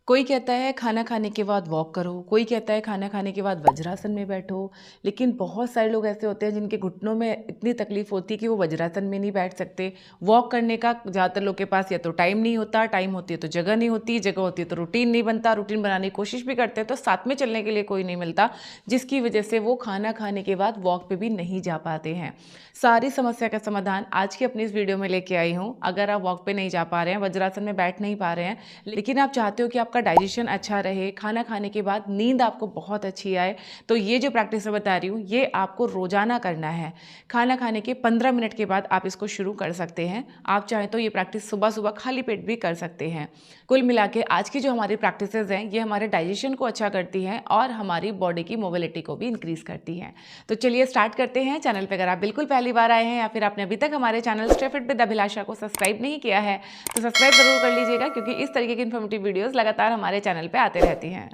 कोई कहता है खाना खाने के बाद वॉक करो, कोई कहता है खाना खाने के बाद वज्रासन में बैठो, लेकिन बहुत सारे लोग ऐसे होते हैं जिनके घुटनों में इतनी तकलीफ होती है कि वो वज्रासन में नहीं बैठ सकते। वॉक करने का ज़्यादातर लोग के पास या तो टाइम नहीं होता, टाइम होती है तो जगह नहीं होती, जगह होती है तो रूटीन नहीं बनता, रूटीन बनाने की कोशिश भी करते हैं तो साथ में चलने के लिए कोई नहीं मिलता, जिसकी वजह से वो खाना खाने के बाद वॉक पे भी नहीं जा पाते हैं। सारी समस्या का समाधान आज की अपनी इस वीडियो में लेके आई हूँ। अगर आप वॉक पे नहीं जा पा रहे हैं, वज्रासन में बैठ नहीं पा रहे हैं, लेकिन आप चाहते हो कि आपका डाइजेशन अच्छा रहे, खाना खाने के बाद नींद आपको बहुत अच्छी आए, तो ये जो प्रैक्टिस मैं बता रही हूँ ये आपको रोजाना करना है। खाना खाने के 15 मिनट के बाद आप इसको शुरू कर सकते हैं। आप चाहें तो ये प्रैक्टिस सुबह सुबह खाली पेट भी कर सकते हैं। कुल मिला के आज की जो हमारी प्रैक्टिसेस हैं ये हमारे डाइजेशन को अच्छा करती हैं और हमारी बॉडी की मोबिलिटी को भी इंक्रीज करती हैं। तो चलिए स्टार्ट करते हैं। चैनल पर अगर आप बिल्कुल पहली बार आए हैं या फिर आपने अभी तक हमारे चैनल स्टे फिट विद अभिलाषा को सब्सक्राइब नहीं किया है तो सब्सक्राइब जरूर कर लीजिएगा, क्योंकि इस तरीके की इन्फॉर्मेटिव वीडियोस लगातार हमारे चैनल पे आते रहती हैं।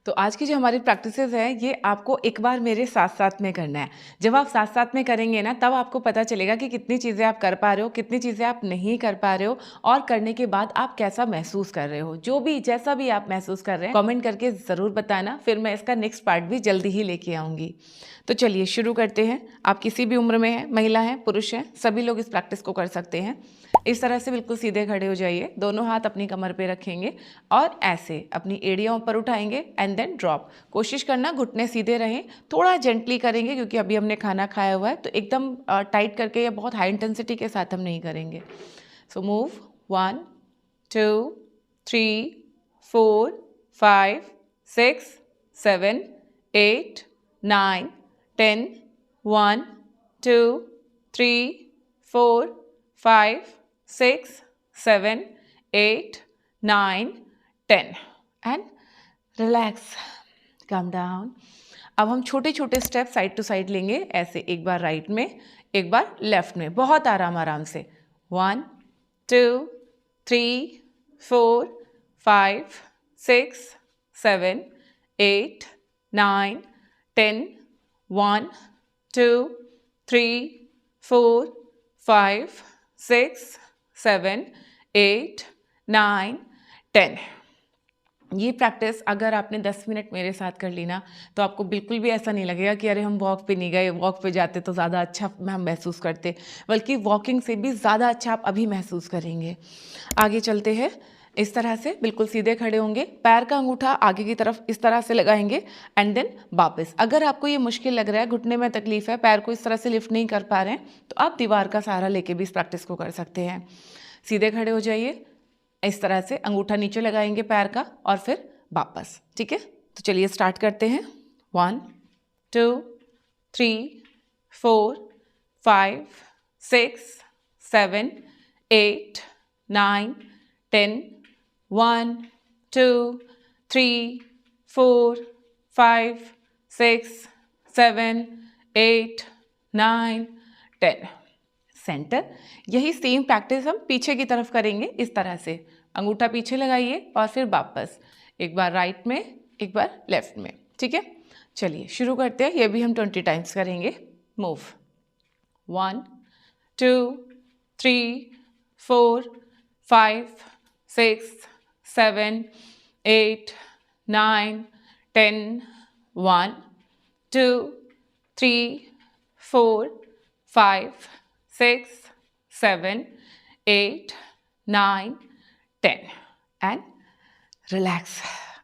तो आज की जो हमारी प्रैक्टिसेस है ये आपको एक बार मेरे साथ साथ में करना है। जब आप साथ साथ में करेंगे ना तब आपको पता चलेगा कि कितनी चीज़ें आप कर पा रहे हो, कितनी चीज़ें आप नहीं कर पा रहे हो, और करने के बाद आप कैसा महसूस कर रहे हो। जो भी जैसा भी आप महसूस कर रहे हैं कमेंट करके ज़रूर बताना, फिर मैं इसका नेक्स्ट पार्ट भी जल्दी ही लेके आऊँगी। तो चलिए शुरू करते हैं। आप किसी भी उम्र में हैं, महिला हैं, पुरुष हैं, सभी लोग इस प्रैक्टिस को कर सकते हैं। इस तरह से बिल्कुल सीधे खड़े हो जाइए, दोनों हाथ अपनी कमर पे रखेंगे और ऐसे अपनी एड़ियाँ ऊपर उठाएंगे एंड देन ड्रॉप। कोशिश करना घुटने सीधे रहें, थोड़ा जेंटली करेंगे क्योंकि अभी हमने खाना खाया हुआ है, तो एकदम टाइट करके या बहुत हाई इंटेंसिटी के साथ हम नहीं करेंगे। So move 1 2 3 4 5 6 7 8 9 10 1 2 3 4 5 6 7 8 9 10 and relax, calm down. अब हम छोटे छोटे स्टेप साइड टू साइड लेंगे, ऐसे एक बार राइट में, एक बार लेफ्ट में, बहुत आराम आराम से। 1 2 3 4 5 6 7 8 9 10 1 2 3 4 5 6 7 8 9 10। ये प्रैक्टिस अगर आपने 10 मिनट मेरे साथ कर ली ना तो आपको बिल्कुल भी ऐसा नहीं लगेगा कि अरे हम वॉक पे नहीं गए, वॉक पे जाते तो ज़्यादा अच्छा हम महसूस करते, बल्कि वॉकिंग से भी ज़्यादा अच्छा आप अभी महसूस करेंगे। आगे चलते हैं। इस तरह से बिल्कुल सीधे खड़े होंगे, पैर का अंगूठा आगे की तरफ इस तरह से लगाएंगे एंड देन वापस। अगर आपको ये मुश्किल लग रहा है, घुटने में तकलीफ है, पैर को इस तरह से लिफ्ट नहीं कर पा रहे हैं, तो आप दीवार का सहारा लेके भी इस प्रैक्टिस को कर सकते हैं। सीधे खड़े हो जाइए, इस तरह से अंगूठा नीचे लगाएंगे पैर का और फिर वापस। ठीक है, तो चलिए स्टार्ट करते हैं। 1 2 3 4 5 6 7 8 9 10 1 2 3 4 5 6 7 8 9 10। सेंटर। यही सेम प्रैक्टिस हम पीछे की तरफ करेंगे, इस तरह से अंगूठा पीछे लगाइए और फिर वापस, एक बार राइट में, एक बार लेफ्ट में। ठीक है, चलिए शुरू करते हैं। ये भी हम 20 टाइम्स करेंगे। Move 1 2 3 4 5 6 7 8 9 10 1 2 3 4 5 6 7 8 9 10 and relax.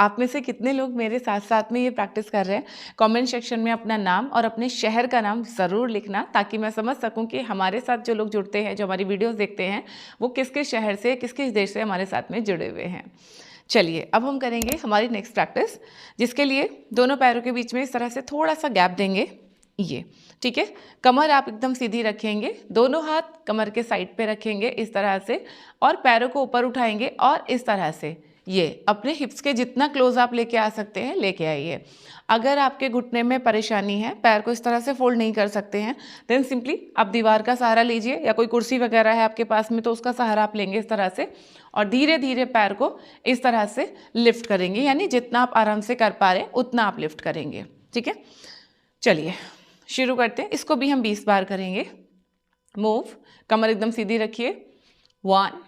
आप में से कितने लोग मेरे साथ साथ में ये प्रैक्टिस कर रहे हैं? कमेंट सेक्शन में अपना नाम और अपने शहर का नाम ज़रूर लिखना, ताकि मैं समझ सकूं कि हमारे साथ जो लोग जुड़ते हैं, जो हमारी वीडियोस देखते हैं, वो किस किस शहर से, किस किस देश से हमारे साथ में जुड़े हुए हैं। चलिए अब हम करेंगे हमारी नेक्स्ट प्रैक्टिस, जिसके लिए दोनों पैरों के बीच में इस तरह से थोड़ा सा गैप देंगे। ये ठीक है, कमर आप एकदम सीधी रखेंगे, दोनों हाथ कमर के साइड पे रखेंगे इस तरह से, और पैरों को ऊपर उठाएंगे और इस तरह से ये अपने हिप्स के जितना क्लोज आप लेके आ सकते हैं लेके आइए। अगर आपके घुटने में परेशानी है, पैर को इस तरह से फोल्ड नहीं कर सकते हैं, देन सिंपली आप दीवार का सहारा लीजिए, या कोई कुर्सी वगैरह है आपके पास में तो उसका सहारा आप लेंगे इस तरह से, और धीरे धीरे पैर को इस तरह से लिफ्ट करेंगे, यानी जितना आप आराम से कर पा रहे हैं उतना आप लिफ्ट करेंगे। ठीक है, चलिए शुरू करते हैं। इसको भी हम 20 बार करेंगे। मूव, कमर एकदम सीधी रखिए। 1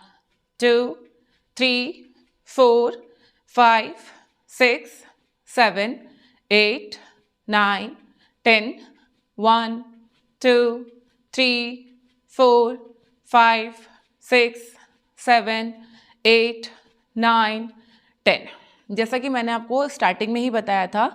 2 3 4 5 6 7 8 9 10 1 2 3 4 5 6 7 8 9 10। जैसा कि मैंने आपको स्टार्टिंग में ही बताया था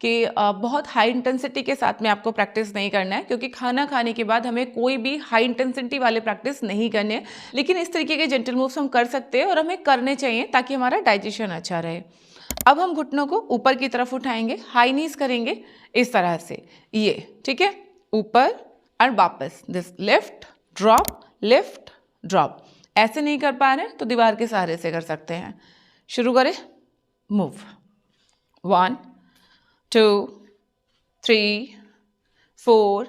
कि बहुत हाई इंटेंसिटी के साथ में आपको प्रैक्टिस नहीं करना है, क्योंकि खाना खाने के बाद हमें कोई भी हाई इंटेंसिटी वाले प्रैक्टिस नहीं करने हैं। लेकिन इस तरीके के जेंटल मूव्स हम कर सकते हैं और हमें करने चाहिए ताकि हमारा डाइजेशन अच्छा रहे। अब हम घुटनों को ऊपर की तरफ उठाएंगे, हाई नीज करेंगे इस तरह से, ये ठीक है, ऊपर और वापस, दिस लिफ्ट ड्रॉप। ऐसे नहीं कर पा रहे तो दीवार के सहारे से कर सकते हैं। शुरू करें। मूव 1 2 3 4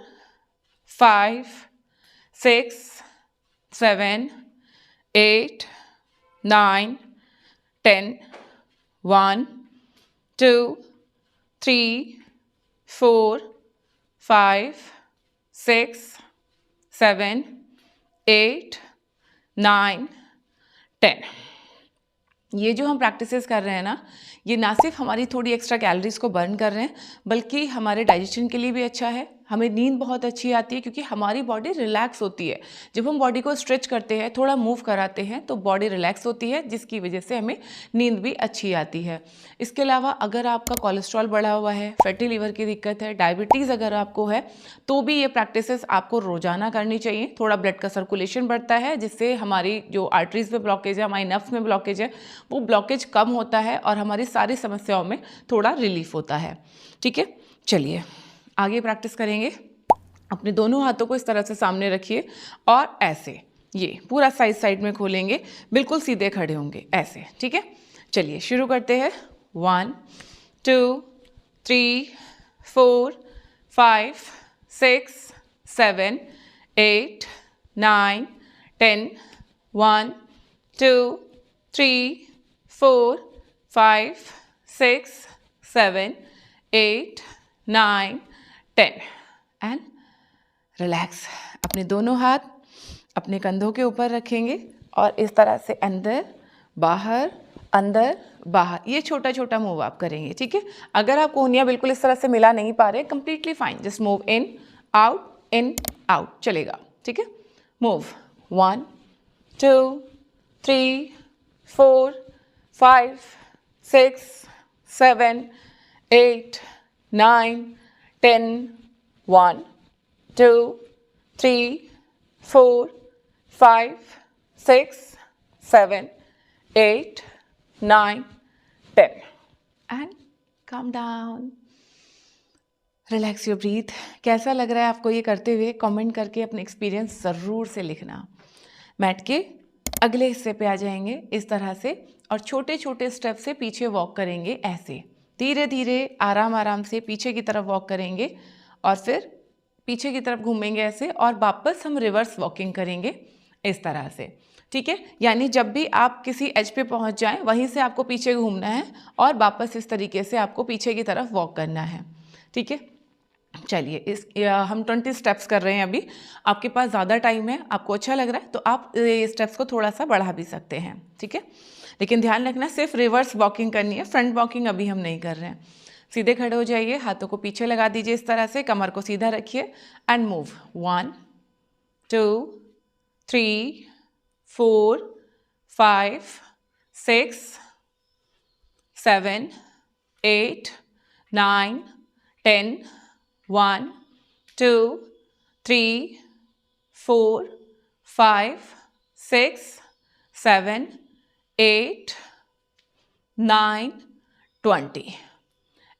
5 6 7 8 9 10 1 2 3 4 5 6 7 8 9 10। ये जो हम प्रैक्टिसेस कर रहे हैं ना, ये ना सिर्फ हमारी थोड़ी एक्स्ट्रा कैलोरीज को बर्न कर रहे हैं, बल्कि हमारे डाइजेशन के लिए भी अच्छा है। हमें नींद बहुत अच्छी आती है क्योंकि हमारी बॉडी रिलैक्स होती है। जब हम बॉडी को स्ट्रेच करते हैं, थोड़ा मूव कराते हैं, तो बॉडी रिलैक्स होती है, जिसकी वजह से हमें नींद भी अच्छी आती है। इसके अलावा अगर आपका कोलेस्ट्रॉल बढ़ा हुआ है, फैटी लिवर की दिक्कत है, डायबिटीज़ अगर आपको है, तो भी ये प्रैक्टिसेस आपको रोजाना करनी चाहिए। थोड़ा ब्लड का सर्कुलेशन बढ़ता है, जिससे हमारी जो आर्टरीज में ब्लॉकेज है, हमारी नर्व्स में ब्लॉकेज है, वो ब्लॉकेज कम होता है और हमारी सारी समस्याओं में थोड़ा रिलीफ होता है। ठीक है, चलिए आगे प्रैक्टिस करेंगे। अपने दोनों हाथों को इस तरह से सामने रखिए और ऐसे ये पूरा साइड में खोलेंगे, बिल्कुल सीधे खड़े होंगे ऐसे। ठीक है, चलिए शुरू करते हैं। 1 2 3 4 5 6 7 8 9 10 1 2 3 4 5 6 7 8 9 10 एंड रिलैक्स। अपने दोनों हाथ अपने कंधों के ऊपर रखेंगे और इस तरह से अंदर बाहर ये छोटा छोटा मूव आप करेंगे। ठीक है, अगर आप कोहनियाँ बिल्कुल इस तरह से मिला नहीं पा रहे, completely fine, just move in out चलेगा। ठीक है, move 1 2 3 4 5 6 7 8 9 10 1 2 3 4 5 6 7 8 9 10 and calm down. Relax your breathe. कैसा लग रहा है आपको ये करते हुए? कमेंट करके अपने एक्सपीरियंस ज़रूर से लिखना। मैट के अगले हिस्से पे आ जाएंगे इस तरह से और छोटे छोटे स्टेप से पीछे वॉक करेंगे। ऐसे धीरे धीरे आराम से पीछे की तरफ वॉक करेंगे और फिर पीछे की तरफ घूमेंगे ऐसे, और वापस हम रिवर्स वॉकिंग करेंगे इस तरह से। ठीक है, यानी जब भी आप किसी एज पे पहुंच जाएं, वहीं से आपको पीछे घूमना है और वापस इस तरीके से आपको पीछे की तरफ वॉक करना है। ठीक है, चलिए हम 20 स्टेप्स कर रहे हैं अभी। आपके पास ज़्यादा टाइम है, आपको अच्छा लग रहा है, तो आप ये स्टेप्स को थोड़ा सा बढ़ा भी सकते हैं। ठीक है, लेकिन ध्यान रखना सिर्फ रिवर्स वॉकिंग करनी है, फ्रंट वॉकिंग अभी हम नहीं कर रहे हैं। सीधे खड़े हो जाइए, हाथों को पीछे लगा दीजिए इस तरह से, कमर को सीधा रखिए एंड मूव 1 2 3 4 5 6 7 8 9 10 1 2 3 4 5 6 7 8 9 20।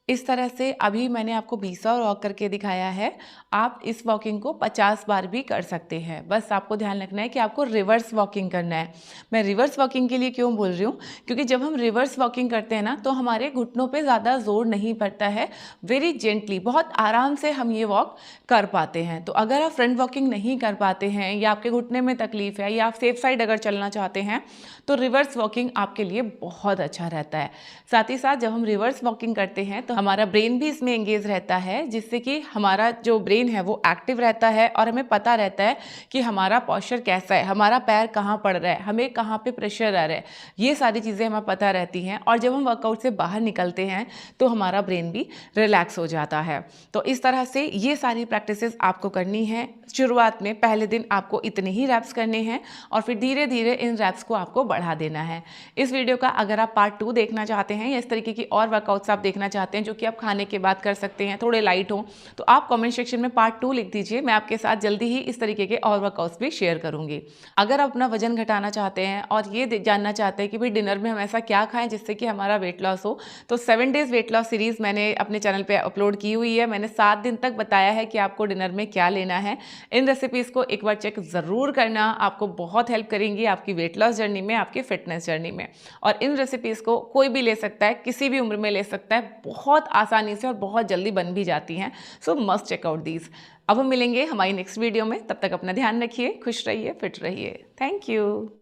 इस तरह से अभी मैंने आपको 20 और वॉक करके दिखाया है। आप इस वॉकिंग को 50 बार भी कर सकते हैं। बस आपको ध्यान रखना है कि आपको रिवर्स वॉकिंग करना है। मैं रिवर्स वॉकिंग के लिए क्यों बोल रही हूँ, क्योंकि जब हम रिवर्स वॉकिंग करते हैं ना, तो हमारे घुटनों पे ज़्यादा जोर नहीं पड़ता है। वेरी जेंटली, बहुत आराम से हम ये वॉक कर पाते हैं। तो अगर आप फ्रंट वॉकिंग नहीं कर पाते हैं या आपके घुटने में तकलीफ है या आप सेफ साइड अगर चलना चाहते हैं, तो रिवर्स वॉकिंग आपके लिए बहुत अच्छा रहता है। साथ ही साथ जब हम रिवर्स वॉकिंग करते हैं तो हमारा ब्रेन भी इसमें एंगेज रहता है, जिससे कि हमारा जो ब्रेन है वो एक्टिव रहता है और हमें पता रहता है कि हमारा पॉस्चर कैसा है, हमारा पैर कहाँ पड़ रहा है, हमें कहाँ पे प्रेशर आ रहा है, ये सारी चीज़ें हमें पता रहती हैं। और जब हम वर्कआउट से बाहर निकलते हैं तो हमारा ब्रेन भी रिलैक्स हो जाता है। तो इस तरह से ये सारी प्रैक्टिसेस आपको करनी है। शुरुआत में पहले दिन आपको इतने ही रैप्स करने हैं और फिर धीरे धीरे इन रैप्स को आपको बढ़ा देना है। इस वीडियो का अगर आप पार्ट 2 देखना चाहते हैं या इस तरीके की और वर्कआउट्स आप देखना चाहते हैं जो कि आप खाने के बाद कर सकते हैं, थोड़े लाइट हो, तो आप कमेंट सेक्शन में पार्ट 2 लिख दीजिए। मैं आपके साथ जल्दी ही इस तरीके के और वर्कआउट्स भी शेयर करूंगी। अगर आप अपना वजन घटाना चाहते हैं और ये जानना चाहते हैं कि भाई डिनर में हम ऐसा क्या खाएं जिससे कि हमारा वेट लॉस हो, तो 7 डेज वेट लॉस सीरीज मैंने अपने चैनल पे अपलोड की हुई है। मैंने 7 दिन तक बताया है कि आपको डिनर में क्या लेना है। इन रेसिपीज़ को एक बार चेक ज़रूर करना, आपको बहुत हेल्प करेंगी आपकी वेट लॉस जर्नी में, आपकी फिटनेस जर्नी में। और इन रेसिपीज़ को कोई भी ले सकता है, किसी भी उम्र में ले सकता है, बहुत आसानी से और बहुत जल्दी बन भी जाती हैं। So must check out these. अब हम मिलेंगे हमारी नेक्स्ट वीडियो में, तब तक अपना ध्यान रखिए, खुश रहिए, फिट रहिए। Thank you.